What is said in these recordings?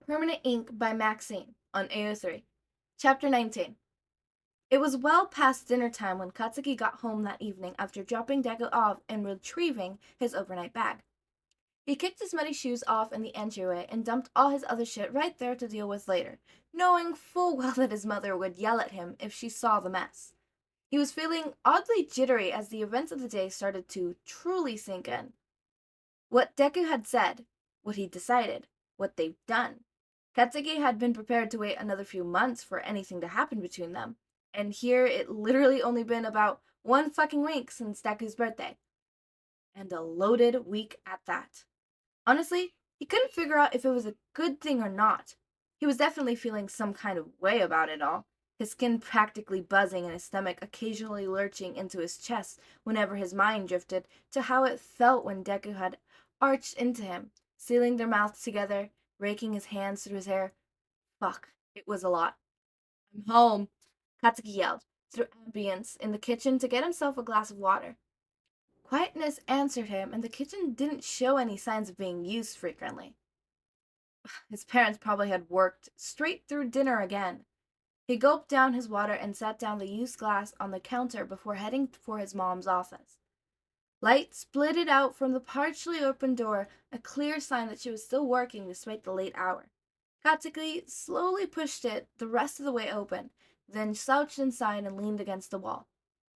Permanent Ink by Maxine on AO3. Chapter 19. It was well past dinner time when Katsuki got home that evening after dropping Deku off and retrieving his overnight bag. He kicked his muddy shoes off in the entryway and dumped all his other shit right there to deal with later, knowing full well that his mother would yell at him if she saw the mess. He was feeling oddly jittery as the events of the day started to truly sink in. What Deku had said, what he'd decided, what they've done. Katsuki had been prepared to wait another few months for anything to happen between them, and here it literally only been about one fucking week since Deku's birthday. And a loaded week at that. Honestly, he couldn't figure out if it was a good thing or not. He was definitely feeling some kind of way about it all, his skin practically buzzing and his stomach occasionally lurching into his chest whenever his mind drifted to how it felt when Deku had arched into him, sealing their mouths together, raking his hands through his hair. Fuck, it was a lot. I'm home, Katsuki yelled, through ambience in the kitchen to get himself a glass of water. Quietness answered him, and the kitchen didn't show any signs of being used frequently. His parents probably had worked straight through dinner again. He gulped down his water and set down the used glass on the counter before heading for his mom's office. Light splitted out from the partially open door, a clear sign that she was still working despite the late hour. Katsuki slowly pushed it the rest of the way open, then slouched inside and leaned against the wall.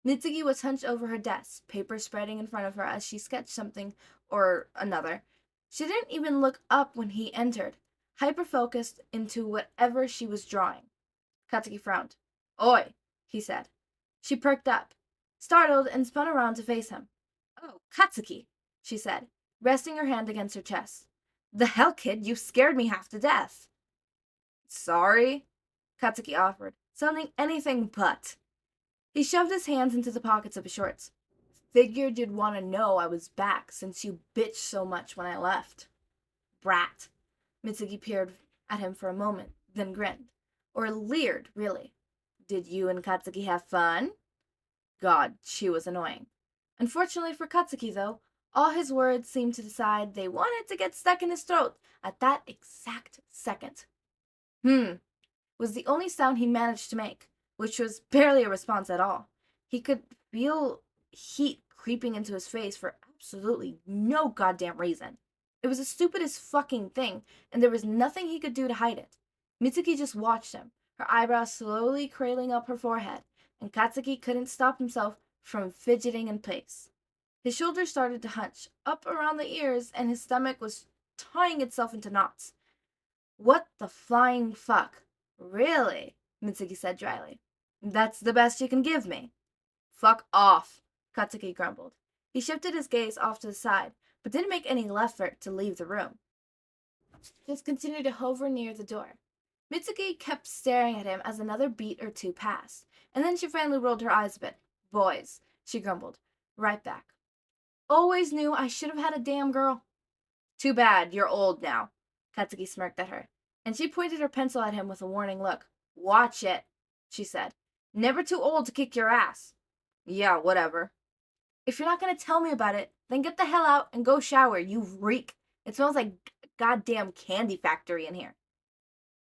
Mitsuki was hunched over her desk, paper spreading in front of her as she sketched something or another. She didn't even look up when he entered, hyper-focused into whatever she was drawing. Katsuki frowned. Oi, he said. She perked up, startled, and spun around to face him. Oh, Katsuki, she said, resting her hand against her chest. The hell, kid, you scared me half to death. Sorry, Katsuki offered, sounding anything but. He shoved his hands into the pockets of his shorts. Figured you'd want to know I was back since you bitched so much when I left. Brat. Mitsuki peered at him for a moment, then grinned. Or leered, really. Did you and Katsuki have fun? God, she was annoying. Unfortunately for Katsuki, though, all his words seemed to decide they wanted to get stuck in his throat at that exact second. Was the only sound he managed to make, which was barely a response at all. He could feel heat creeping into his face for absolutely no goddamn reason. It was the stupidest fucking thing, and there was nothing he could do to hide it. Mitsuki just watched him, her eyebrows slowly curling up her forehead, and Katsuki couldn't stop himself from fidgeting in place. His shoulders started to hunch up around the ears, and his stomach was tying itself into knots. What the flying fuck? Really? Mitsuki said dryly. That's the best you can give me. Fuck off, Katsuki grumbled. He shifted his gaze off to the side, but didn't make any effort to leave the room. Just continued to hover near the door. Mitsuki kept staring at him as another beat or two passed, and then she finally rolled her eyes a bit. Boys, she grumbled. Right back. Always knew I should have had a damn girl. Too bad, you're old now, Katsuki smirked at her, and she pointed her pencil at him with a warning look. Watch it, she said. Never too old to kick your ass. Yeah, whatever. If you're not going to tell me about it, then get the hell out and go shower, you reek. It smells like a goddamn candy factory in here.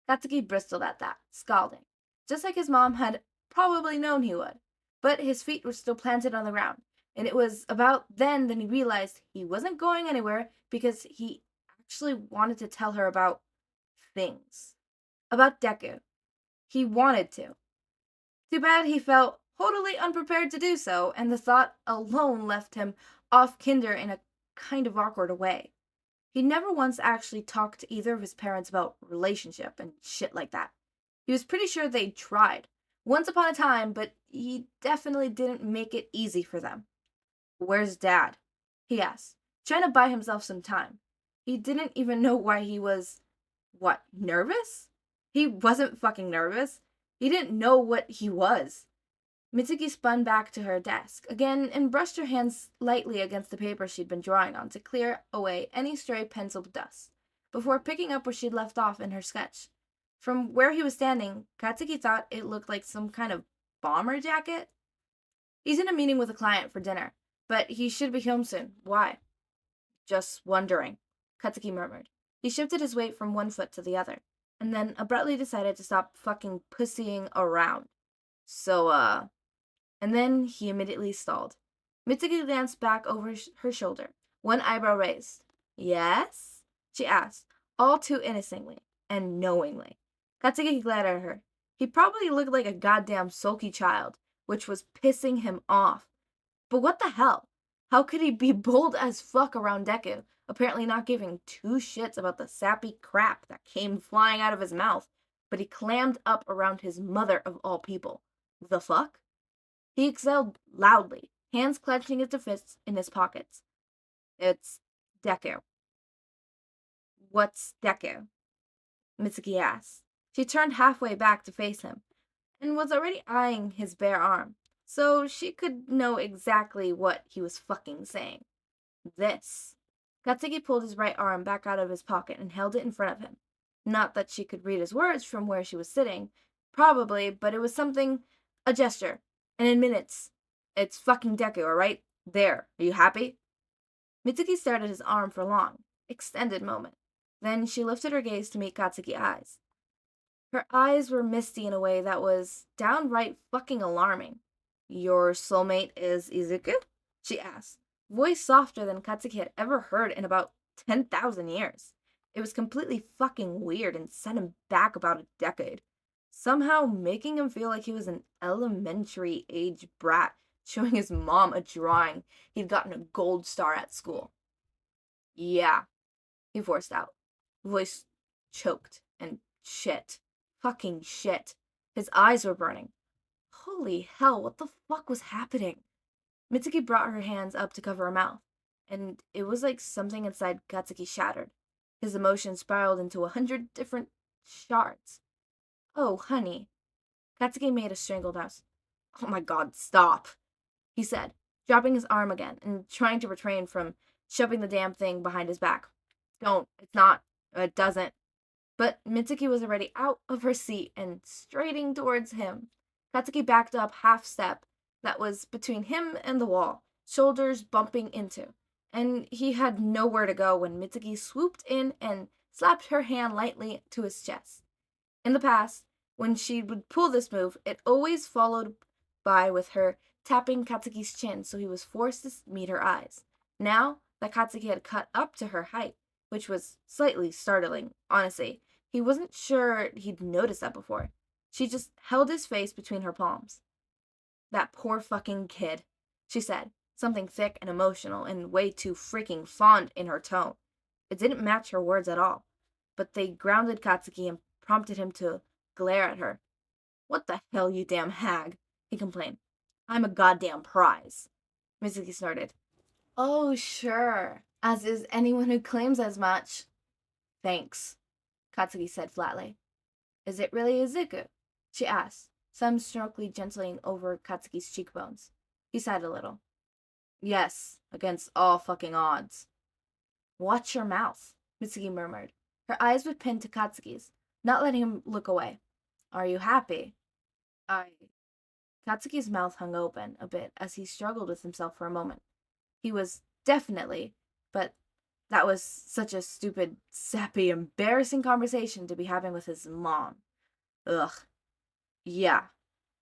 Katsuki bristled at that, scalding, just like his mom had probably known he would. But his feet were still planted on the ground, and it was about then that he realized he wasn't going anywhere because he actually wanted to tell her about things. About Deku. He wanted to. Too bad he felt totally unprepared to do so, and the thought alone left him off kinder in a kind of awkward way. He never once actually talked to either of his parents about relationship and shit like that. He was pretty sure they'd tried, once upon a time, but he definitely didn't make it easy for them. Where's Dad? He asked, trying to buy himself some time. He didn't even know why he was, nervous? He wasn't fucking nervous. He didn't know what he was. Mitsuki spun back to her desk again and brushed her hands lightly against the paper she'd been drawing on to clear away any stray pencil dust, before picking up where she'd left off in her sketch. From where he was standing, Katsuki thought it looked like some kind of bomber jacket. He's in a meeting with a client for dinner, but he should be home soon. Why? Just wondering, Katsuki murmured. He shifted his weight from one foot to the other, and then abruptly decided to stop fucking pussying around. So, and then he immediately stalled. Mitsuki glanced back over her shoulder, one eyebrow raised. Yes? She asked, all too innocently and knowingly. Katsuki glared at her. He probably looked like a goddamn sulky child, which was pissing him off. But what the hell? How could he be bold as fuck around Deku, apparently not giving two shits about the sappy crap that came flying out of his mouth, but he clammed up around his mother of all people? The fuck? He exhaled loudly, hands clenching into fists in his pockets. It's Deku. What's Deku? Mitsuki asked. She turned halfway back to face him, and was already eyeing his bare arm, so she could know exactly what he was fucking saying. This. Katsuki pulled his right arm back out of his pocket and held it in front of him. Not that she could read his words from where she was sitting, probably, but it was something, a gesture. And in minutes, it's fucking Deku, alright? There, are you happy? Mitsuki stared at his arm for a long, extended moment. Then she lifted her gaze to meet Katsuki's eyes. Her eyes were misty in a way that was downright fucking alarming. Your soulmate is Izuku? She asked, voice softer than Katsuki had ever heard in about 10,000 years. It was completely fucking weird and sent him back about a decade, somehow making him feel like he was an elementary age brat showing his mom a drawing he'd gotten a gold star at school. Yeah, he forced out, voice choked and shit. Fucking shit. His eyes were burning. Holy hell, what the fuck was happening? Mitsuki brought her hands up to cover her mouth, and it was like something inside Katsuki shattered. His emotions spiraled into 100 different shards. Oh, honey. Katsuki made a strangled noise. Oh my god, stop, he said, dropping his arm again and trying to refrain from shoving the damn thing behind his back. Don't. It's not. It doesn't. But Mitsuki was already out of her seat and striding towards him. Katsuki backed up half step that was between him and the wall, shoulders bumping into, and he had nowhere to go when Mitsuki swooped in and slapped her hand lightly to his chest. In the past, when she would pull this move, it always followed by with her tapping Katsuki's chin, so he was forced to meet her eyes. Now that Katsuki had cut up to her height, which was slightly startling, honestly, he wasn't sure he'd noticed that before. She just held his face between her palms. That poor fucking kid, she said, something thick and emotional and way too freaking fond in her tone. It didn't match her words at all, but they grounded Katsuki and prompted him to glare at her. What the hell, you damn hag, he complained. I'm a goddamn prize. Mitsuki snorted. Oh, sure, as is anyone who claims as much. Thanks, Katsuki said flatly. Is it really Izuku? She asked, some strokely gentling over Katsuki's cheekbones. He sighed a little. Yes, against all fucking odds. Watch your mouth, Mitsuki murmured. Her eyes were pinned to Katsuki's, not letting him look away. Are you happy? I. Katsuki's mouth hung open a bit as he struggled with himself for a moment. He was definitely, but that was such a stupid, sappy, embarrassing conversation to be having with his mom. Ugh. Yeah.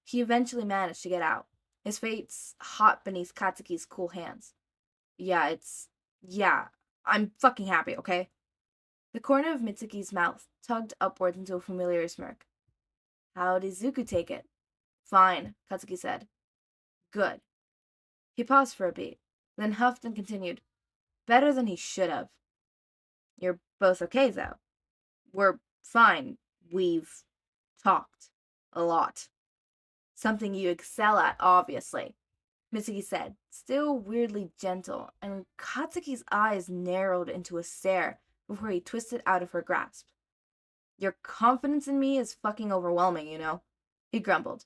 He eventually managed to get out, his face hot beneath Katsuki's cool hands. Yeah, I'm fucking happy, okay? The corner of Mitsuki's mouth tugged upwards into a familiar smirk. How did Zuku take it? Fine, Katsuki said. Good. He paused for a beat, then huffed and continued. Better than he should have. You're both okay, though. We're fine. We've talked. A lot. Something you excel at, obviously, Mitsuki said, still weirdly gentle, and Katsuki's eyes narrowed into a stare before he twisted out of her grasp. Your confidence in me is fucking overwhelming, you know, he grumbled,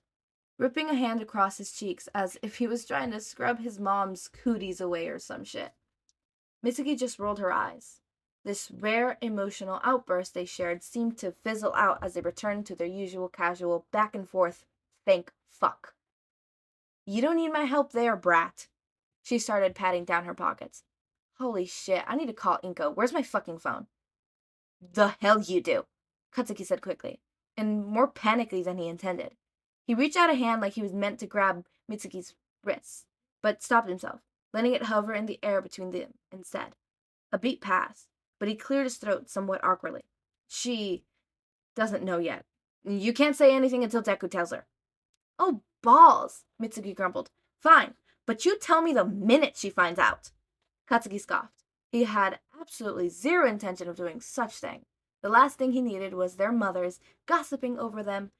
ripping a hand across his cheeks as if he was trying to scrub his mom's cooties away or some shit. Mitsuki just rolled her eyes. This rare emotional outburst they shared seemed to fizzle out as they returned to their usual casual back and forth thank fuck. You don't need my help there, brat. She started patting down her pockets. Holy shit, I need to call Inko. Where's my fucking phone? The hell you do, Katsuki said quickly, and more panically than he intended. He reached out a hand like he was meant to grab Mitsuki's wrists, but stopped himself, letting it hover in the air between them instead. A beat passed, but he cleared his throat somewhat awkwardly. She doesn't know yet. You can't say anything until Deku tells her. Oh, balls, Mitsuki grumbled. Fine, but you tell me the minute she finds out. Katsuki scoffed. He had absolutely zero intention of doing such thing. The last thing he needed was their mothers gossiping over them.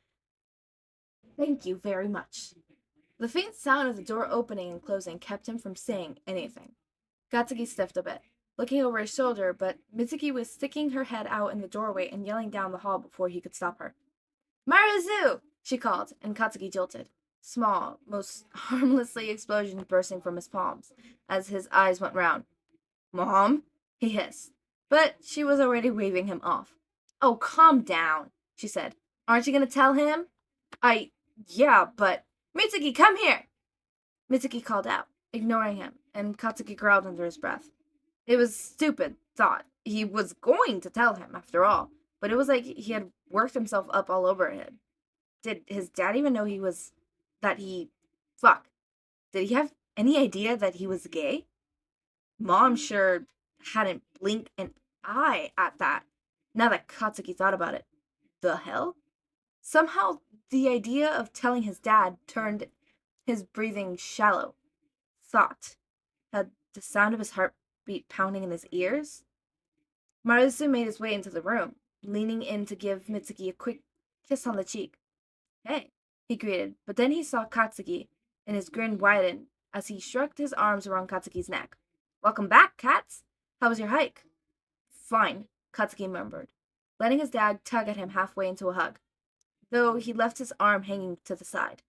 Thank you very much. The faint sound of the door opening and closing kept him from saying anything. Katsuki stiffed a bit, looking over his shoulder, but Mitsuki was sticking her head out in the doorway and yelling down the hall before he could stop her. Marizu! She called, and Katsuki jolted. Small, most harmlessly explosions bursting from his palms, as his eyes went round. Mom? He hissed, but she was already waving him off. Oh, calm down, she said. Aren't you going to tell him? Yeah, but... Mitsuki, come here! Mitsuki called out, ignoring him, and Katsuki growled under his breath. It was stupid thought. He was going to tell him, after all, but it was like he had worked himself up all over it. Did his dad even know fuck. Did he have any idea that he was gay? Mom sure hadn't blinked an eye at that, now that Katsuki thought about it. The hell? Somehow, the idea of telling his dad turned his breathing shallow. Thought. Had the sound of his heartbeat pounding in his ears? Marisu made his way into the room, leaning in to give Mitsuki a quick kiss on the cheek. Hey, he greeted, but then he saw Katsuki, and his grin widened as he shrugged his arms around Katsuki's neck. Welcome back, Kats. How was your hike? Fine, Katsuki murmured, letting his dad tug at him halfway into a hug, though he left his arm hanging to the side.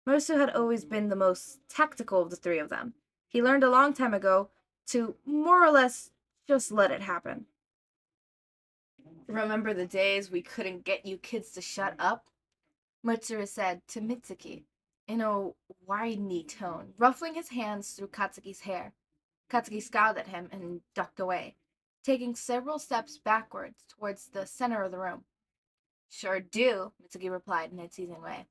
Marisu had always been the most tactical of the three of them. He learned a long time ago to more or less just let it happen. Remember the days we couldn't get you kids to shut up? Matsuru said to Mitsuki in a whiny tone, ruffling his hands through Katsuki's hair. Katsuki scowled at him and ducked away, taking several steps backwards towards the center of the room. Sure do, Mitsuki replied in a teasing way.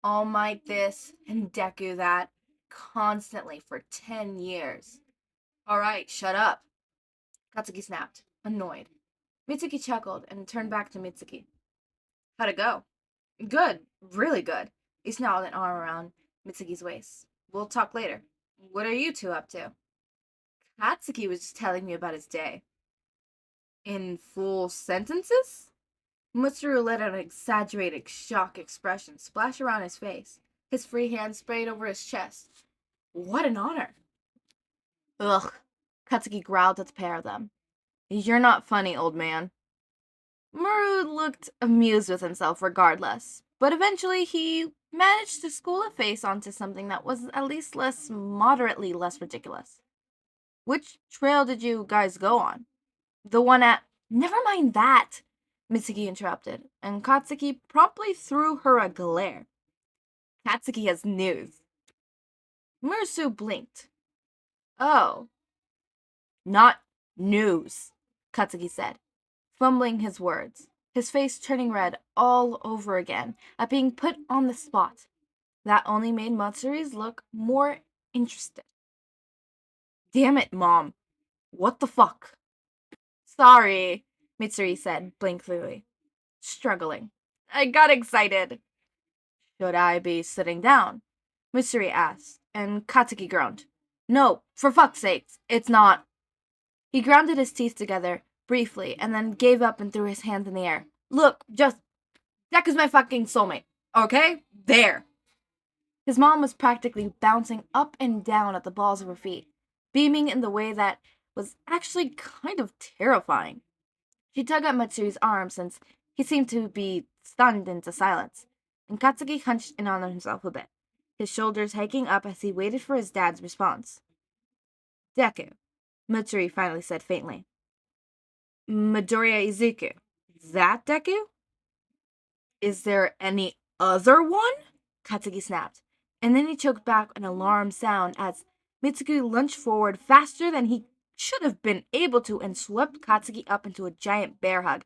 All Might this and Deku that, constantly for 10 years. All right, shut up, Katsuki snapped, annoyed. Mitsuki chuckled and turned back to Mitsuki. How'd it go? Good, really good. He snarled an arm around Mitsuki's waist. We'll talk later. What are you two up to? Katsuki was just telling me about his day. In full sentences? Mitsuru let out an exaggerated shock expression splash around his face. His free hand sprayed over his chest. What an honor! Ugh, Katsuki growled at the pair of them. You're not funny, old man. Muru looked amused with himself regardless, but eventually he managed to school a face onto something that was at least moderately less ridiculous. Which trail did you guys go on? The one at... Never mind that, Mitsuki interrupted, and Katsuki promptly threw her a glare. Katsuki has news. Mursu blinked. Oh. Not news, Katsuki said, fumbling his words, his face turning red all over again at being put on the spot. That only made Matsuri's look more interested. Damn it, Mom. What the fuck? Sorry, Mitsuri said blankly, struggling. I got excited. Should I be sitting down? Mitsuri asked, and Katsuki groaned. No, for fuck's sake, it's not. He grounded his teeth together briefly and then gave up and threw his hands in the air. Look, Deku's my fucking soulmate, okay? There. His mom was practically bouncing up and down at the balls of her feet, beaming in the way that was actually kind of terrifying. She tugged at Matsuri's arm since he seemed to be stunned into silence, and Katsuki hunched in on himself a bit, his shoulders hiking up as he waited for his dad's response. Deku, Matsuri finally said faintly. Midoriya Izuku. That Deku? Is there any other one? Katsuki snapped, and then he choked back an alarmed sound as Mitsuki lunged forward faster than he should have been able to and swept Katsuki up into a giant bear hug.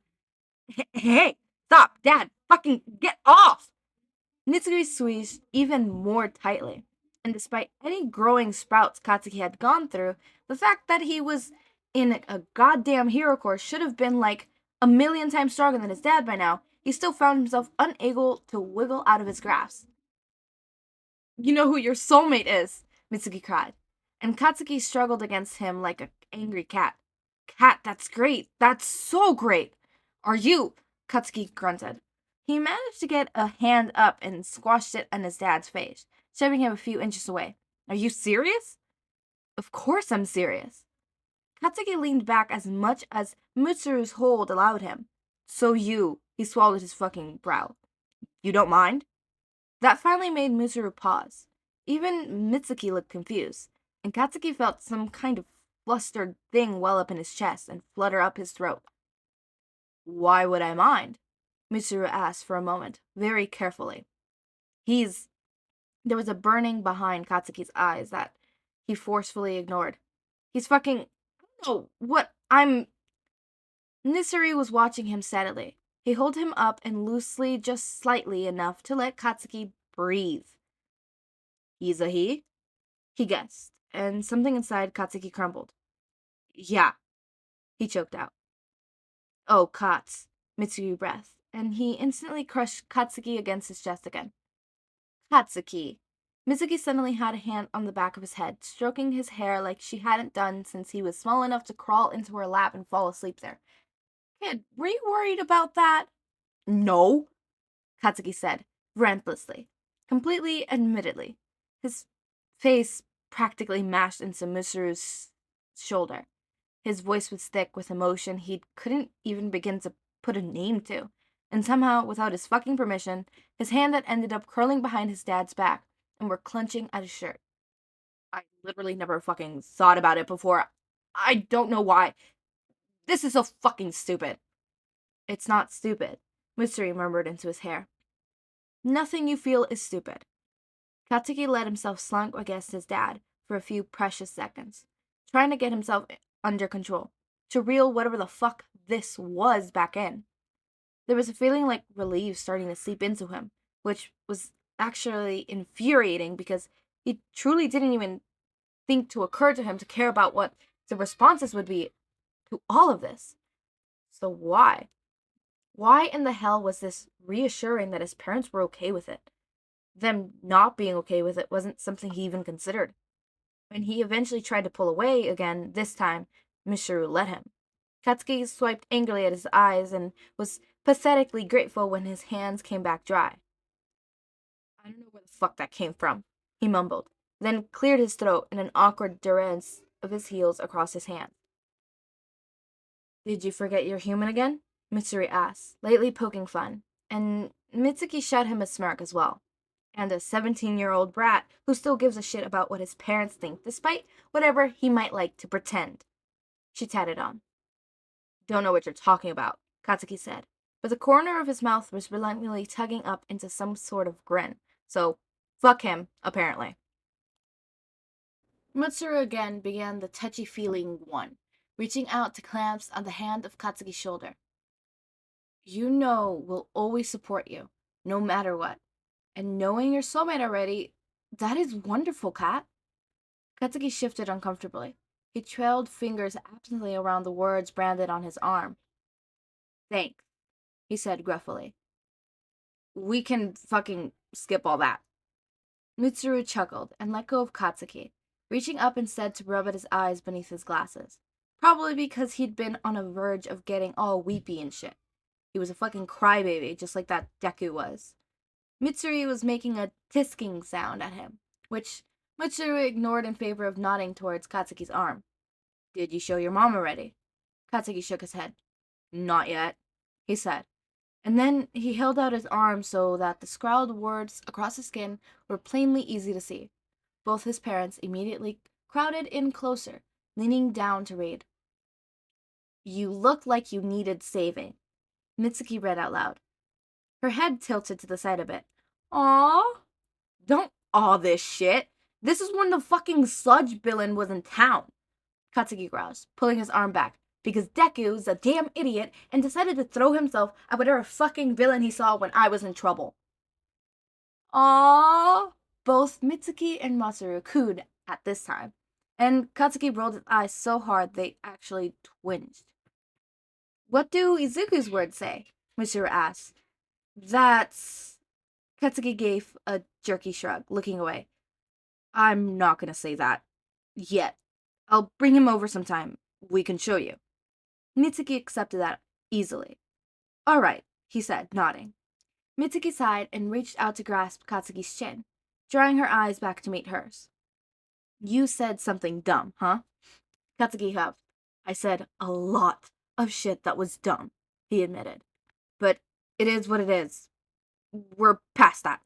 Hey, stop, Dad, fucking get off! Mitsuki squeezed even more tightly, and despite any growing sprouts Katsuki had gone through, the fact that he was in a goddamn hero course should have been like a million times stronger than his dad by now, he still found himself unable to wiggle out of his grasp. You know who your soulmate is, Mitsuki cried, and Katsuki struggled against him like an angry cat. Cat, that's great. That's so great. Are you? Katsuki grunted. He managed to get a hand up and squashed it on his dad's face, shoving him a few inches away. Are you serious? Of course I'm serious. Katsuki leaned back as much as Mitsuru's hold allowed him. So he swallowed his fucking brow. You don't mind? That finally made Mitsuru pause. Even Mitsuki looked confused, and Katsuki felt some kind of flustered thing well up in his chest and flutter up his throat. Why would I mind? Mitsuru asked for a moment, very carefully. There was a burning behind Katsuki's eyes that he forcefully ignored. He's fucking. Oh, what? Mitsuru was watching him steadily. He held him up and loosely, just slightly enough to let Katsuki breathe. He's a he? He guessed, and something inside Katsuki crumbled. Yeah, he choked out. Oh, Kats, Mitsuki breathed, and he instantly crushed Katsuki against his chest again. Katsuki. Mitsuki suddenly had a hand on the back of his head, stroking his hair like she hadn't done since he was small enough to crawl into her lap and fall asleep there. Kid, were you worried about that? No, Katsuki said, relentlessly, completely admittedly, his face practically mashed into Mitsuru's shoulder. His voice was thick with emotion he couldn't even begin to put a name to, and somehow, without his fucking permission, his hand had ended up curling behind his dad's back and were clenching at his shirt. I literally never fucking thought about it before. I don't know why. This is so fucking stupid. It's not stupid, Mitsuru murmured into his hair. Nothing you feel is stupid. Katsuki let himself slunk against his dad for a few precious seconds, trying to get himself under control, to reel whatever the fuck this was back in. There was a feeling like relief starting to seep into him, which was actually infuriating because he truly didn't even think to occur to him to care about what the responses would be to all of this. So why? Why in the hell was this reassuring that his parents were okay with it? Them not being okay with it wasn't something he even considered. When he eventually tried to pull away again, this time, Mishuru let him. Katsuki swiped angrily at his eyes and was pathetically grateful when his hands came back dry. I don't know where the fuck that came from, he mumbled, then cleared his throat in an awkward durance of his heels across his hands. Did you forget you're human again? Mitsuri asked, lightly poking fun, and Mitsuki shot him a smirk as well. And a 17-year-old brat who still gives a shit about what his parents think, despite whatever he might like to pretend. She tatted on. Don't know what you're talking about, Katsuki said, but the corner of his mouth was reluctantly tugging up into some sort of grin. So, fuck him, apparently. Mitsuru again began the touchy-feeling one, reaching out to clamps on the hand of Katsuki's shoulder. You know we'll always support you, no matter what. And knowing your soulmate already, that is wonderful, Kat. Katsuki shifted uncomfortably. He trailed fingers absently around the words branded on his arm. Thanks, he said gruffly. We can fucking skip all that. Mitsuru chuckled and let go of Katsuki, reaching up instead to rub at his eyes beneath his glasses. Probably because he'd been on a verge of getting all weepy and shit. He was a fucking crybaby, just like that Deku was. Mitsuru was making a tisking sound at him, which Mitsuru ignored in favor of nodding towards Katsuki's arm. Did you show your mom already? Katsuki shook his head. Not yet, he said. And then he held out his arm so that the scrawled words across his skin were plainly easy to see. Both his parents immediately crowded in closer, leaning down to read. You look like you needed saving, Mitsuki read out loud. Her head tilted to the side a bit. Aw. Don't aw this shit. This is when the fucking sludge villain was in town, Katsuki groused, pulling his arm back. because Deku's a damn idiot and decided to throw himself at whatever fucking villain he saw when I was in trouble. Aww. Both Mitsuki and Masaru cooed at this time, and Katsuki rolled his eyes so hard they actually twinged. What do Izuku's words say? Masaru asked. That's... Katsuki gave a jerky shrug, looking away. I'm not gonna say that. Yet. I'll bring him over sometime. We can show you. Mitsuki accepted that easily. Alright, he said, nodding. Mitsuki sighed and reached out to grasp Katsuki's chin, drawing her eyes back to meet hers. You said something dumb, huh? Katsuki huffed. I said a lot of shit that was dumb, he admitted. But it is what it is. We're past that.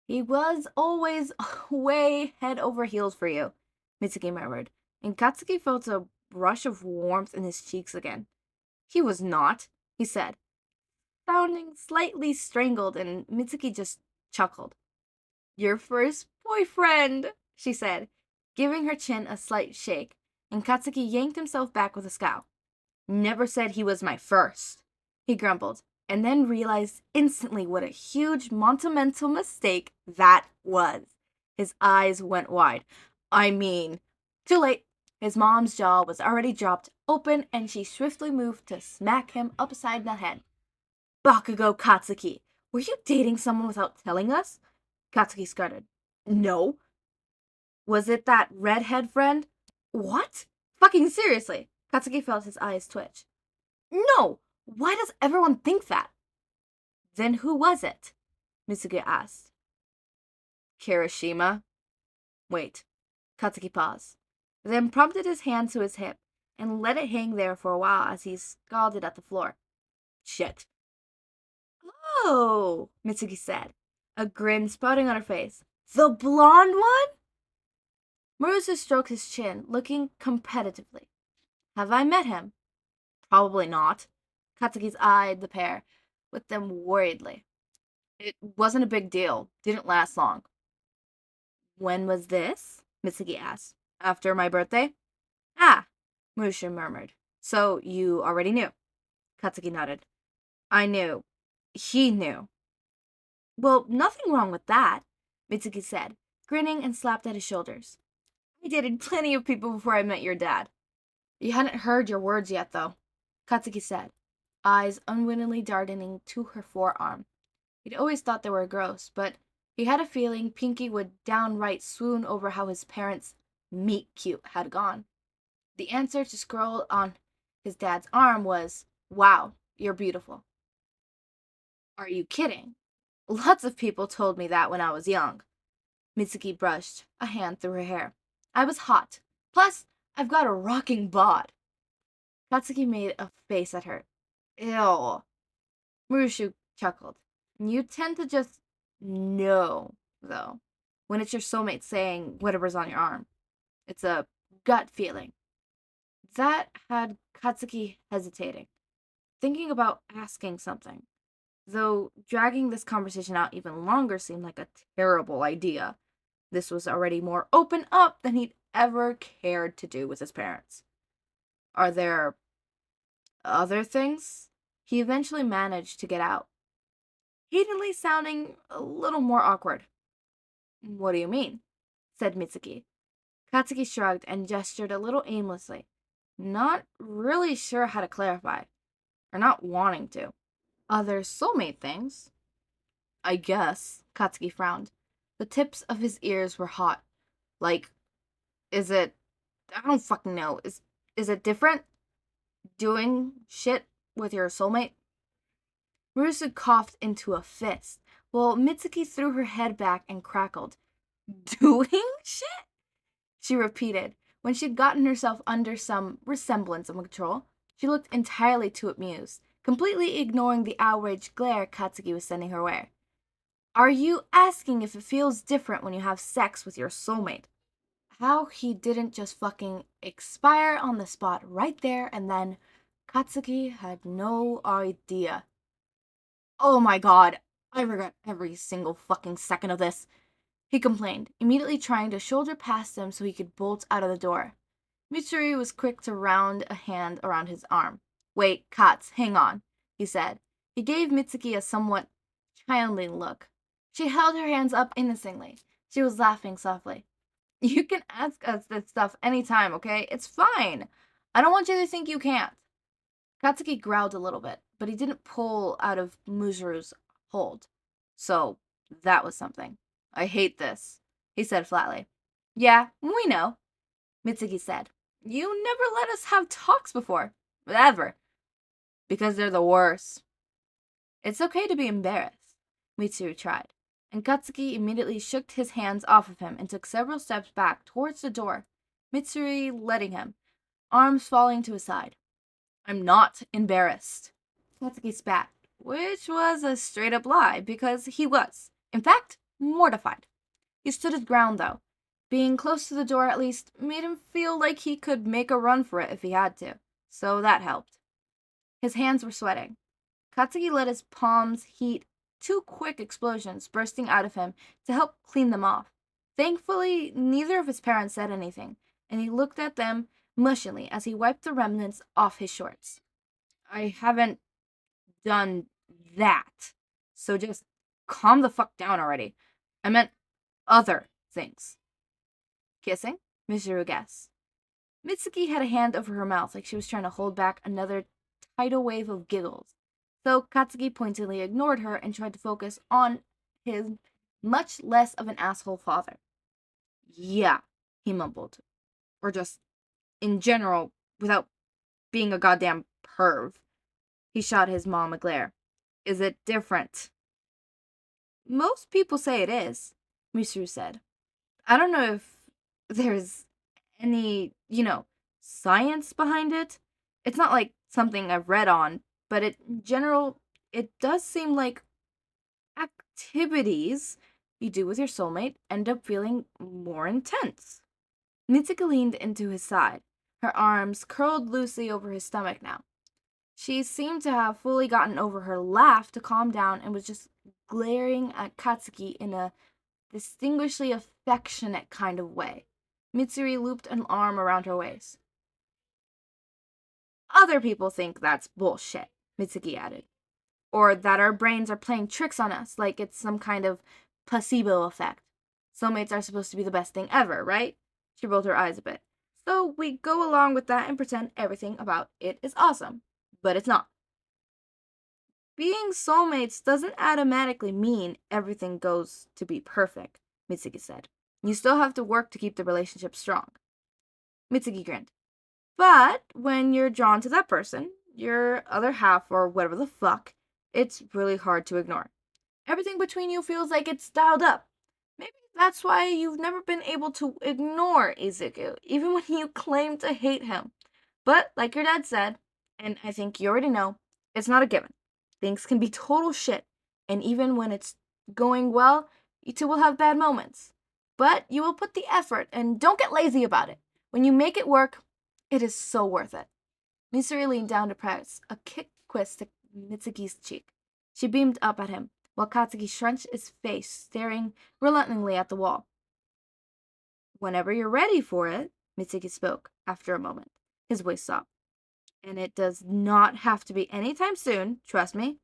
He was always way head over heels for you, Mitsuki murmured, and Katsuki felt a rush of warmth in his cheeks again. He was not, he said, sounding slightly strangled, and Mitsuki just chuckled. Your first boyfriend, she said, giving her chin a slight shake, and Katsuki yanked himself back with a scowl. Never said he was my first, he grumbled, and then realized instantly what a huge monumental mistake that was. His eyes went wide. I mean, too late. His mom's jaw was already dropped open, and she swiftly moved to smack him upside the head. Bakugo Katsuki, were you dating someone without telling us? Katsuki scolded. No. Was it that redhead friend? What? Fucking seriously. Katsuki felt his eyes twitch. No! Why does everyone think that? Then who was it? Mitsuki asked. Kirishima? Wait. Katsuki paused, then prompted his hand to his hip and let it hang there for a while as he scalded at the floor. Shit. Oh, Mitsuki said, a grin sprouting on her face. The blonde one? Marusu stroked his chin, looking competitively. Have I met him? Probably not. Katsuki's eyed the pair, with them worriedly. It wasn't a big deal. Didn't last long. When was this? Mitsuki asked. After my birthday? Ah, Marusu murmured. So you already knew? Katsuki nodded. I knew. He knew. Well, nothing wrong with that, Mitsuki said, grinning and slapped at his shoulders. I dated plenty of people before I met your dad. You hadn't heard your words yet, though, Katsuki said, eyes unwittingly darting to her forearm. He'd always thought they were gross, but he had a feeling Pinky would downright swoon over how his parents' meet-cute had gone. The answer to scroll on his dad's arm was, Wow, you're beautiful. Are you kidding? Lots of people told me that when I was young. Mitsuki brushed a hand through her hair. I was hot. Plus, I've got a rocking bod. Katsuki made a face at her. Ew. Murushu chuckled. You tend to just know, though, when it's your soulmate saying whatever's on your arm. It's a gut feeling. That had Katsuki hesitating, thinking about asking something, though dragging this conversation out even longer seemed like a terrible idea. This was already more open up than he'd ever cared to do with his parents. Are there other things? He eventually managed to get out, hastily sounding a little more awkward. What do you mean? Said Mitsuki. Katsuki shrugged and gestured a little aimlessly, not really sure how to clarify, or not wanting to. Other soulmate things? I guess, Katsuki frowned. The tips of his ears were hot. Like, is it... I don't fucking know. Is it different? Doing shit with your soulmate? Marusu coughed into a fist, while Mitsuki threw her head back and crackled. Doing shit? She repeated. When she'd gotten herself under some resemblance of control, she looked entirely too amused, completely ignoring the outraged glare Katsuki was sending her way. Are you asking if it feels different when you have sex with your soulmate? How he didn't just fucking expire on the spot right there and then, Katsuki had no idea. Oh my god, I regret every single fucking second of this, he complained, immediately trying to shoulder past him so he could bolt out of the door. Mitsuri was quick to round a hand around his arm. Wait, Katz, hang on, he said. He gave Mitsuki a somewhat childly look. She held her hands up innocently. She was laughing softly. You can ask us this stuff anytime, okay? It's fine. I don't want you to think you can't. Katsuki growled a little bit, but he didn't pull out of Muzuru's hold. So, that was something. I hate this, he said flatly. Yeah, we know, Mitsuki said. You never let us have talks before. Ever. Because they're the worst. It's okay to be embarrassed, Mitsuru tried, and Katsuki immediately shook his hands off of him and took several steps back towards the door, Mitsuri letting him, arms falling to his side. I'm not embarrassed. Katsuki spat, which was a straight up lie, because he was, in fact, mortified. He stood his ground, though. Being close to the door, at least, made him feel like he could make a run for it if he had to, so that helped. His hands were sweating. Katsuki let his palms heat, two quick explosions bursting out of him to help clean them off. Thankfully, neither of his parents said anything, and he looked at them mushily as he wiped the remnants off his shorts. I haven't done that, so just calm the fuck down already. I meant other things. Kissing? Mizuru guessed. Mitsuki had a hand over her mouth like she was trying to hold back another tidal wave of giggles. So Katsuki pointedly ignored her and tried to focus on his much less of an asshole father. Yeah, he mumbled. Or just, in general, without being a goddamn perv. He shot his mom a glare. Is it different? Most people say it is, Misuru said. I don't know if there's any, science behind it. It's not like something I've read on, but in general, it does seem like activities you do with your soulmate end up feeling more intense. Mitsuki leaned into his side, her arms curled loosely over his stomach now. She seemed to have fully gotten over her laugh to calm down and was just glaring at Katsuki in a distinguishedly affectionate kind of way. Mitsuri looped an arm around her waist. Other people think that's bullshit, Mitsuki added. Or that our brains are playing tricks on us, like it's some kind of placebo effect. Soulmates are supposed to be the best thing ever, right? She rolled her eyes a bit. So we go along with that and pretend everything about it is awesome. But it's not. Being soulmates doesn't automatically mean everything goes to be perfect, Mitsuki said. You still have to work to keep the relationship strong. Mitsuki grinned. But when you're drawn to that person, your other half or whatever the fuck, it's really hard to ignore. Everything between you feels like it's dialed up. Maybe that's why you've never been able to ignore Izuku, even when you claim to hate him. But, like your dad said, and I think you already know, it's not a given. Things can be total shit, and even when it's going well, you two will have bad moments. But you will put the effort, and don't get lazy about it. When you make it work, it is so worth it. Misuri leaned down to press a kiss to Mitsuki's cheek. She beamed up at him, while Katsuki shrunched his face, staring relentlessly at the wall. Whenever you're ready for it, Mitsuki spoke, after a moment, his voice soft. And it does not have to be anytime soon, trust me.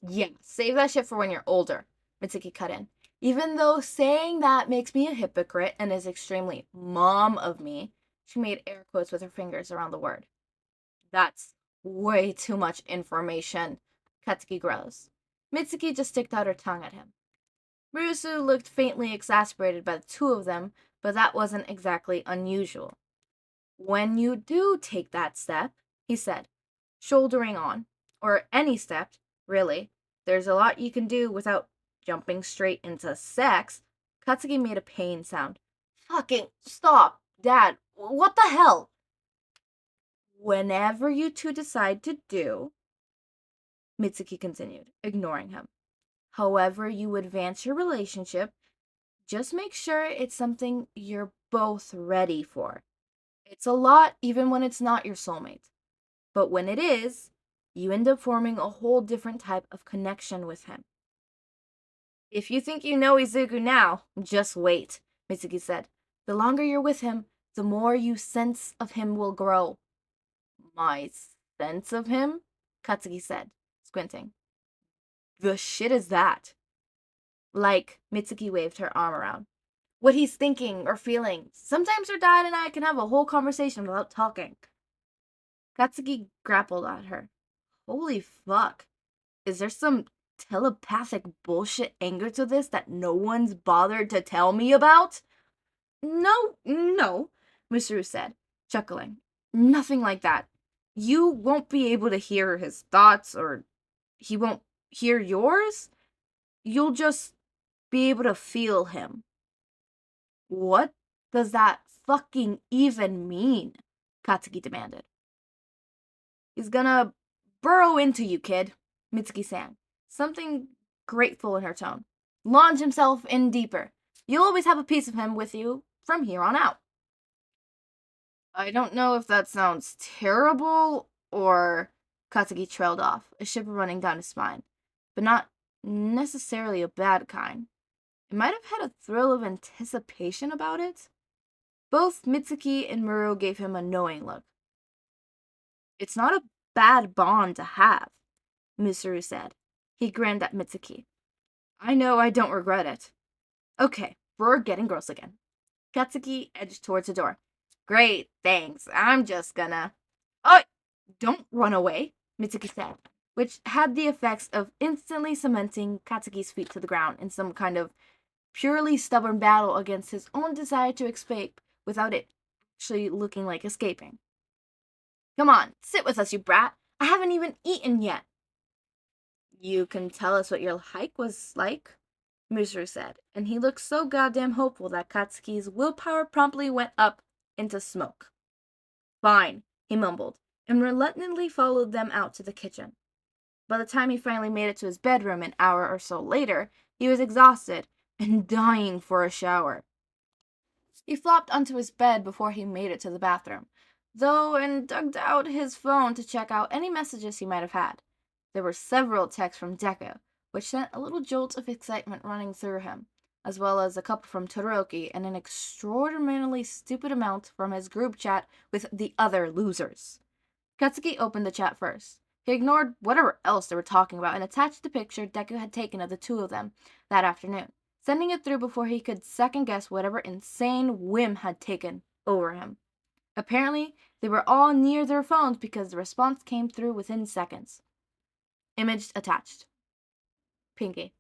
Yeah, save that shit for when you're older, Mitsuki cut in. Even though saying that makes me a hypocrite and is extremely mom of me, she made air quotes with her fingers around the word. That's way too much information, Katsuki grows. Mitsuki just sticked out her tongue at him. Murusu looked faintly exasperated by the two of them, but that wasn't exactly unusual. When you do take that step, he said, shouldering on, or any step, really, there's a lot you can do without jumping straight into sex. Katsuki made a pain sound. Fucking stop, Dad. What the hell? Whenever you two decide to do, Mitsuki continued, ignoring him. However you advance your relationship, just make sure it's something you're both ready for. It's a lot even when it's not your soulmate. But when it is, you end up forming a whole different type of connection with him. If you think you know Izuku now, just wait, Mitsuki said. The longer you're with him, the more your sense of him will grow. My sense of him? Katsuki said, squinting. The shit is that? Like, Mitsuki waved her arm around. What he's thinking or feeling. Sometimes your dad and I can have a whole conversation without talking. Katsuki grappled at her. Holy fuck. Is there some telepathic bullshit anger to this that no one's bothered to tell me about? No, Misuru said, chuckling. Nothing like that. You won't be able to hear his thoughts, or he won't hear yours. You'll just be able to feel him. What does that fucking even mean? Katsuki demanded. He's gonna burrow into you, kid, Mitsuki sang, something grateful in her tone. Launch himself in deeper. You'll always have a piece of him with you from here on out. I don't know if that sounds terrible or... Katsuki trailed off, a shiver running down his spine, but not necessarily a bad kind. It might have had a thrill of anticipation about it. Both Mitsuki and Muro gave him a knowing look. It's not a bad bond to have, Misuru said. He grinned at Mitsuki. I know I don't regret it. Okay, we're getting gross again. Katsuki edged towards the door. Great, thanks. I'm just gonna... Oh, don't run away, Mitsuki said, which had the effects of instantly cementing Katsuki's feet to the ground in some kind of purely stubborn battle against his own desire to escape without it actually looking like escaping. Come on, sit with us, you brat. I haven't even eaten yet. You can tell us what your hike was like, Misuru said, and he looked so goddamn hopeful that Katsuki's willpower promptly went up into smoke. Fine, he mumbled, and reluctantly followed them out to the kitchen. By the time he finally made it to his bedroom an hour or so later, he was exhausted and dying for a shower. He flopped onto his bed before he made it to the bathroom, though, and dug out his phone to check out any messages he might have had. There were several texts from Deku, which sent a little jolt of excitement running through him, as well as a couple from Todoroki and an extraordinarily stupid amount from his group chat with the other losers. Katsuki opened the chat first. He ignored whatever else they were talking about and attached the picture Deku had taken of the two of them that afternoon, sending it through before he could second-guess whatever insane whim had taken over him. Apparently, they were all near their phones because the response came through within seconds. Image attached. Pinky.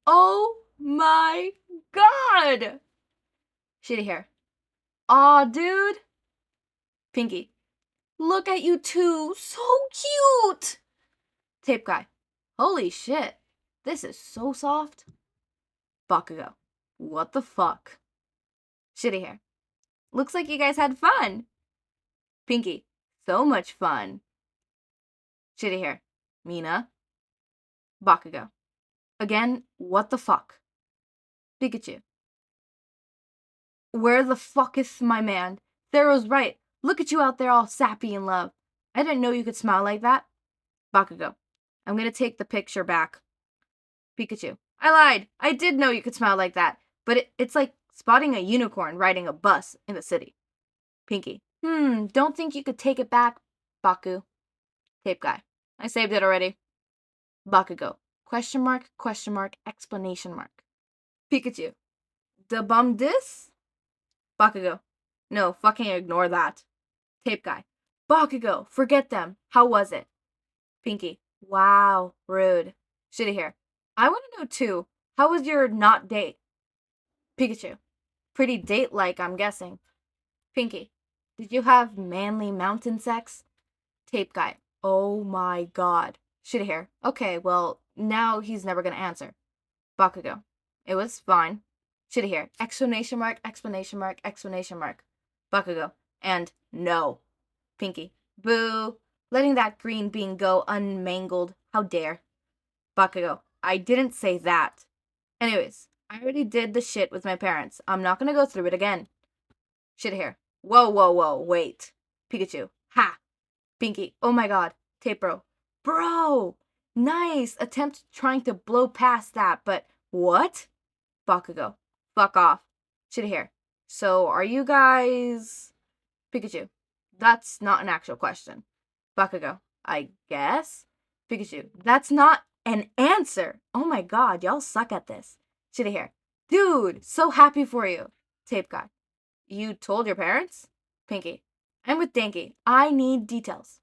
Oh my god! Shitty hair. Aw, dude! Pinky. Look at you two! So cute! Tape guy. Holy shit. This is so soft. Bakugo. What the fuck? Shitty hair. Looks like you guys had fun. Pinky. So much fun. Shitty hair. Mina. Bakugo. Again, what the fuck? Pikachu. Where the fuck is my man? Thero's right. Look at you out there all sappy in love. I didn't know you could smile like that. Bakugo. I'm gonna take the picture back. Pikachu. I lied. I did know you could smile like that. But it's like spotting a unicorn riding a bus in the city. Pinky. Don't think you could take it back, Baku. Tape guy. I saved it already. Bakugo. Question mark, explanation mark. Pikachu. Da bum dis? Bakugo. No, fucking ignore that. Tape guy. Bakugo, forget them. How was it? Pinky. Wow, rude. Shitty hair. I want to know too. How was your not date? Pikachu. Pretty date-like, I'm guessing. Pinky. Did you have manly mountain sex? Tape guy. Oh my god. Shitty hair. Okay, well, now he's never gonna answer. Bakugo. It was fine. Shitty hair. Explanation mark, explanation mark, explanation mark. Bakugo. And no. Pinky. Boo. Letting that green bean go unmangled. How dare. Bakugo. I didn't say that. Anyways, I already did the shit with my parents. I'm not gonna go through it again. Shitty hair. Whoa, wait. Pikachu. Ha. Pinky. Oh my god. Tape bro. Bro! Nice attempt trying to blow past that, but what? Bakugo. Fuck off. Shitty hair. So are you guys... Pikachu, that's not an actual question. Bakugo, I guess? Pikachu, that's not an answer. Oh my god, y'all suck at this. Shitty hair. Dude, so happy for you. Tape guy, you told your parents? Pinky, I'm with Danky. I need details.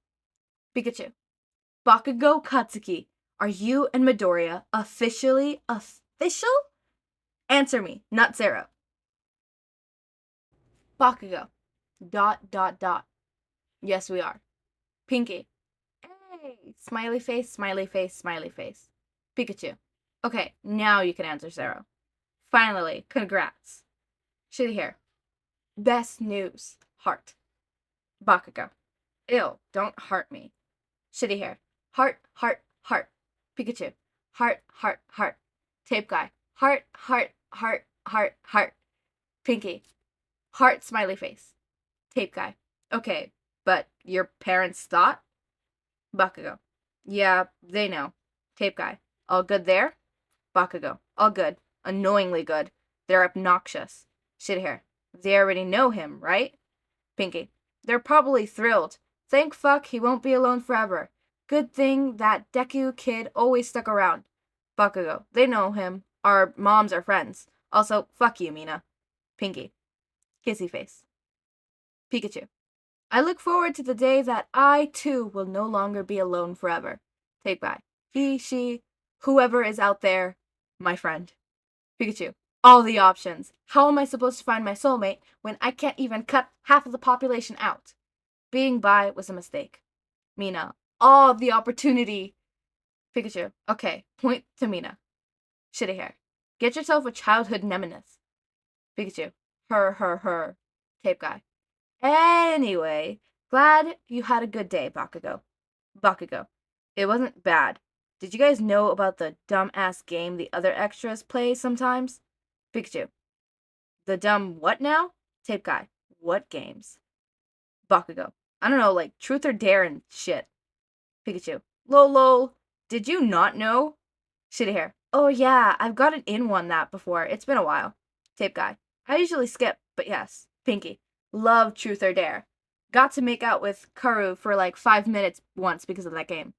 Pikachu, Bakugo Katsuki, are you and Midoriya official? Answer me, not Zero. Bakugo, ... Yes, we are. Pinky, hey, smiley face, smiley face, smiley face. Pikachu, okay, now you can answer Zero. Finally, congrats. Shitty hair. Best news. Heart. Bakugo, ew, don't heart me. Shitty hair. Heart, heart, heart. Pikachu, heart, heart, heart. Tape guy, heart, heart, heart, heart, heart. Pinky, heart, smiley face. Tape guy, okay, but your parents thought? Bakugo, yeah, they know. Tape guy, all good there? Bakugo, all good. Annoyingly good. They're obnoxious. Shitty hair, they already know him, right? Pinky, they're probably thrilled. Thank fuck he won't be alone forever. Good thing that Deku kid always stuck around. Bakugo, they know him. Our moms are friends. Also, fuck you, Mina. Pinky, kissy face. Pikachu, I look forward to the day that I, too, will no longer be alone forever. Take back. He, she, whoever is out there, my friend. Pikachu, all the options. How am I supposed to find my soulmate when I can't even cut half of the population out? Being bi was a mistake. Mina, all the opportunity. Pikachu, okay, point to Mina. Shitty hair, get yourself a childhood nemesis. Pikachu, her. Tape guy. Anyway, glad you had a good day, Bakugo. Bakugo, it wasn't bad. Did you guys know about the dumb-ass game the other extras play sometimes? Pikachu, the dumb what now? Tape guy, what games? Bakugo, I don't know, like Truth or Dare and shit. Pikachu, lol, did you not know? Shitty hair, oh yeah, I've gotten in one that before, it's been a while. Tape guy, I usually skip, but yes. Pinky, love Truth or Dare. Got to make out with Karu for like 5 minutes once because of that game.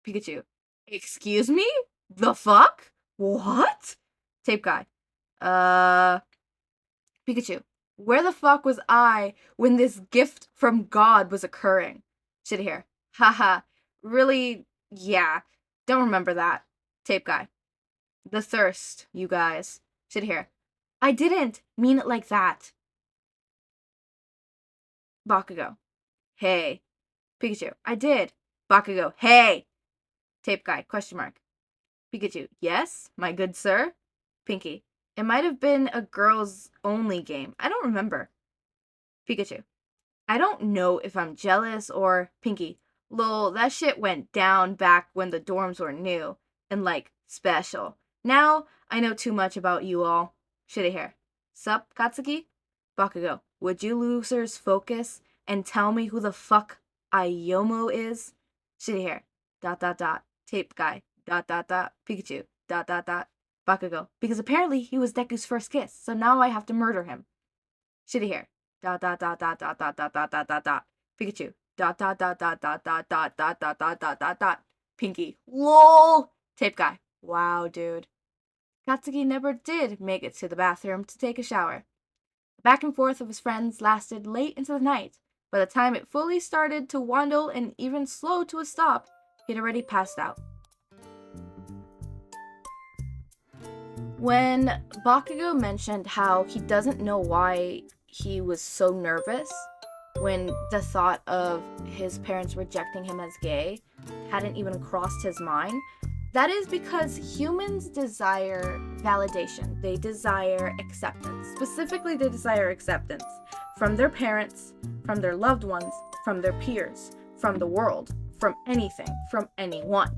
Pikachu, excuse me? The fuck? What? Tape guy, Pikachu, where the fuck was I when this gift from God was occurring? Shitty hair, haha, really, yeah, don't remember that. Tape guy, the thirst, you guys. Shitty hair, I didn't mean it like that. Bakugo, hey. Pikachu, I did. Bakugo, hey. Tape guy, question mark. Pikachu, yes, my good sir. Pinky, it might have been a girls only game. I don't remember. Pikachu, I don't know if I'm jealous or... Pinky, lol, that shit went down back when the dorms were new and like special. Now I know too much about you all. Shitty hair. Sup, Katsuki? Bakugo, would you losers focus and tell me who the fuck Ayomo is? Shitty hair. ... Tape guy. ... Pikachu. ... Bakugo, because apparently he was Deku's first kiss, so now I have to murder him. Shitty hair. ... Pikachu. ... Pinky. LOL. Tape guy. Wow, dude. Katsuki never did make it to the bathroom to take a shower. The back and forth of his friends lasted late into the night. By the time it fully started to wander and even slow to a stop, he'd already passed out. When Bakugo mentioned how he doesn't know why he was so nervous when the thought of his parents rejecting him as gay hadn't even crossed his mind, that is because humans desire validation. They desire acceptance. Specifically, they desire acceptance from their parents, from their loved ones, from their peers, from the world, from anything, from anyone.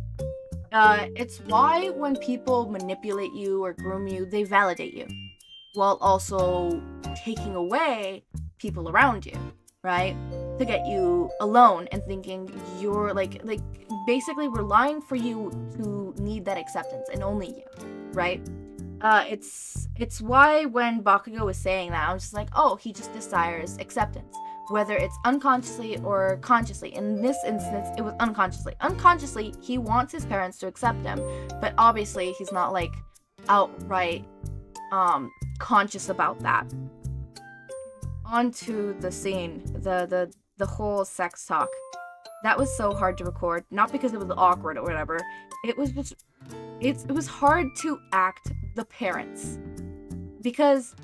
It's why when people manipulate you or groom you, they validate you, while also taking away people around you, right? To get you alone and thinking you're like basically relying for you to need that acceptance and only you, right? It's why when Bakugo was saying that, I was just like, oh, he just desires acceptance, whether it's unconsciously or consciously. In this instance, it was unconsciously. Unconsciously, he wants his parents to accept him, but obviously he's not like outright conscious about that. Onto the scene, the whole sex talk. That was so hard to record, not because it was awkward or whatever. It was just it was hard to act the parents, because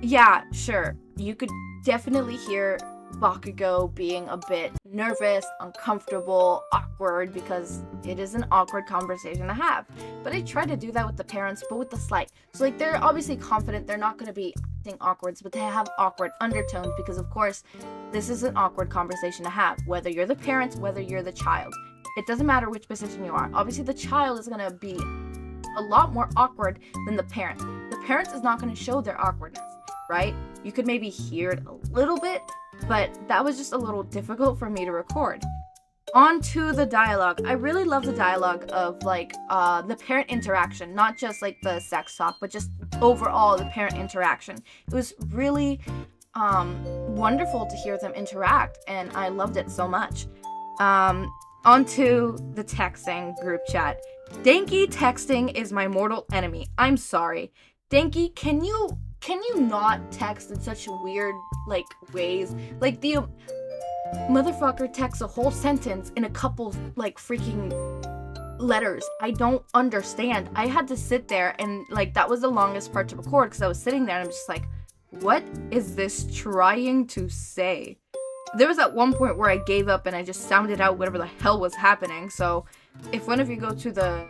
yeah, sure, you could definitely hear Bakugo being a bit nervous, uncomfortable, awkward, because it is an awkward conversation to have. But I tried to do that with the parents, but with the slight. So like, they're obviously confident, they're not going to be acting awkward, but they have awkward undertones because of course this is an awkward conversation to have, whether you're the parents, whether you're the child. It doesn't matter which position you are. Obviously the child is going to be a lot more awkward than the parent. The parent is not going to show their awkwardness, right? You could maybe hear it a little bit, but that was just a little difficult for me to record. On to the dialogue. I really love the dialogue of like the parent interaction, not just like the sex talk, but just overall the parent interaction. It was really wonderful to hear them interact, and I loved it so much. Onto the texting group chat. Denki texting is my mortal enemy. I'm sorry. Denki, can you not text in such weird like ways? Like, the motherfucker texts a whole sentence in a couple like freaking letters. I don't understand. I had to sit there and like, that was the longest part to record because I was sitting there and I'm just like, what is this trying to say? There was at one point where I gave up and I just sounded out whatever the hell was happening. So if one of you go to the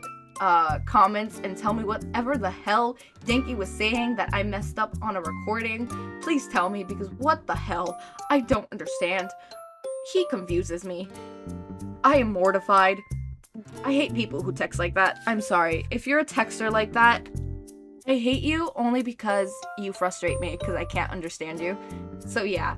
comments and tell me whatever the hell Denki was saying that I messed up on a recording, please tell me, because what the hell? I don't understand. He confuses me. I am mortified. I hate people who text like that. I'm sorry. If you're a texter like that, I hate you only because you frustrate me because I can't understand you. So yeah.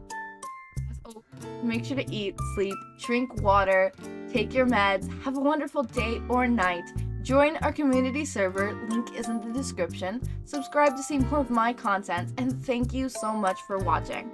Make sure to eat, sleep, drink water, take your meds, have a wonderful day or night. Join our community server, link is in the description. Subscribe to see more of my content, and thank you so much for watching.